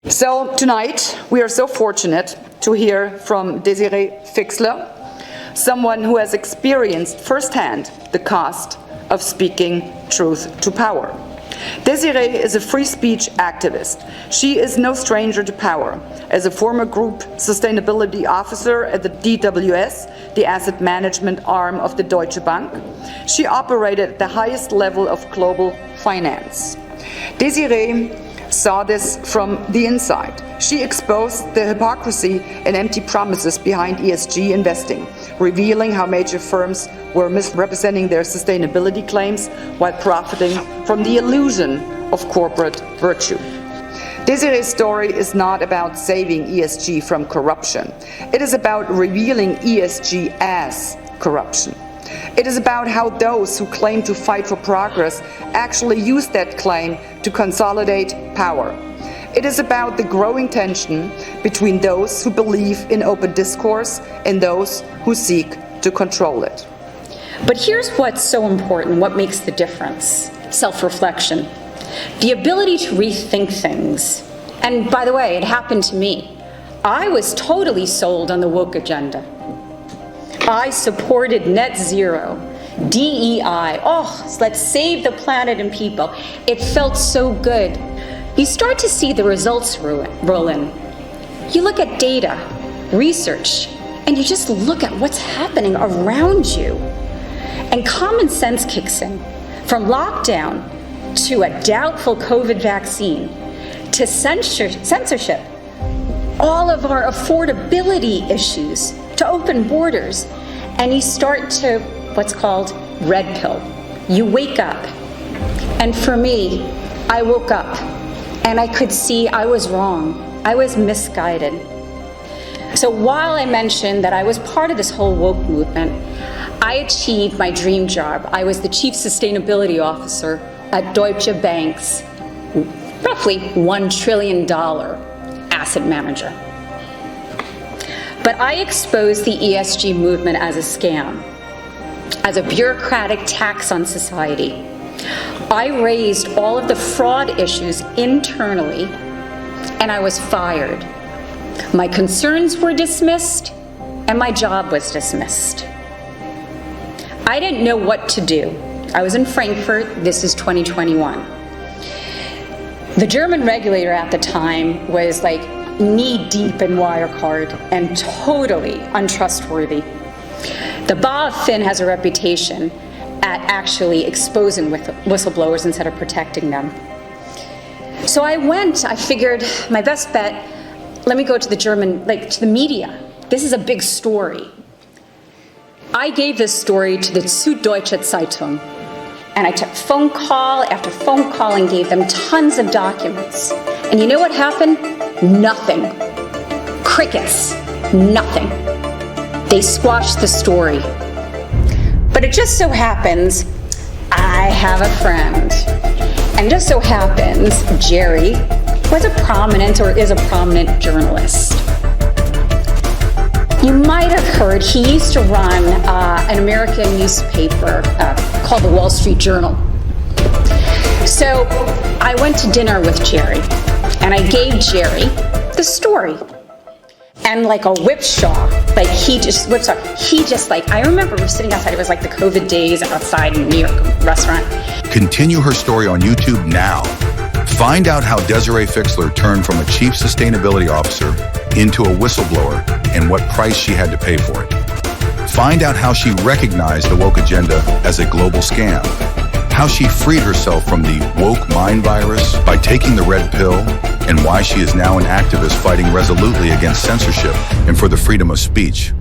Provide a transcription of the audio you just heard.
So tonight we are so fortunate to hear from Desiree Fixler, someone who has experienced firsthand the cost of speaking truth to power. Desiree is a free speech activist. She is no stranger to power. As a former group sustainability officer at the DWS, the asset management arm of the Deutsche Bank, she operated at the highest level of global finance. Desiree saw this from the inside. She exposed the hypocrisy and empty promises behind ESG investing, revealing how major firms were misrepresenting their sustainability claims while profiting from the illusion of corporate virtue. Desiree's story is not about saving ESG from corruption. It is about revealing ESG as corruption. It is about how those who claim to fight for progress actually use that claim to consolidate power. It is about the growing tension between those who believe in open discourse and those who seek to control it. But here's what's so important, what makes the difference: self-reflection. The ability to rethink things. And by the way, it happened to me. I was totally sold on the woke agenda. I supported net zero, DEI, let's save the planet and people. It felt so good. You start to see the results roll in. You look at data, research, and you just look at what's happening around you. And common sense kicks in. From lockdown to a doubtful COVID vaccine to censorship, all of our affordability issues, to open borders, and you start to what's called red pill. You wake up. And for me, I woke up and I could see I was wrong. I was misguided. So while I mentioned that I was part of this whole woke movement, I achieved my dream job. I was the chief sustainability officer at Deutsche Bank's roughly $1 trillion asset manager. But I exposed the ESG movement as a scam, as a bureaucratic tax on society. I raised all of the fraud issues internally, and I was fired. My concerns were dismissed, and my job was dismissed. I didn't know what to do. I was in Frankfurt. This is 2021. The German regulator at the time was like knee-deep in Wirecard and totally untrustworthy. The BaFin has a reputation at actually exposing whistleblowers instead of protecting them. So I figured my best bet, let me go to the to the media. This is a big story. I gave this story to the Süddeutsche Zeitung, and I took phone call after phone call and gave them tons of documents. And you know what happened? Nothing. Crickets. Nothing. They squashed the story. But it just so happens I have a friend. And just so happens Jerry was a prominent or is a prominent journalist. You might have heard he used to run an American newspaper called the Wall Street Journal. So I went to dinner with Jerry, and I gave Jerry the story. And like a whipsaw, I remember we were sitting outside, it was like the COVID days outside in a New York restaurant. Continue her story on YouTube now. Find out how Desiree Fixler turned from a chief sustainability officer into a whistleblower and what price she had to pay for it. Find out how she recognized the woke agenda as a global scam, how she freed herself from the woke mind virus by taking the red pill, and why she is now an activist fighting resolutely against censorship and for the freedom of speech.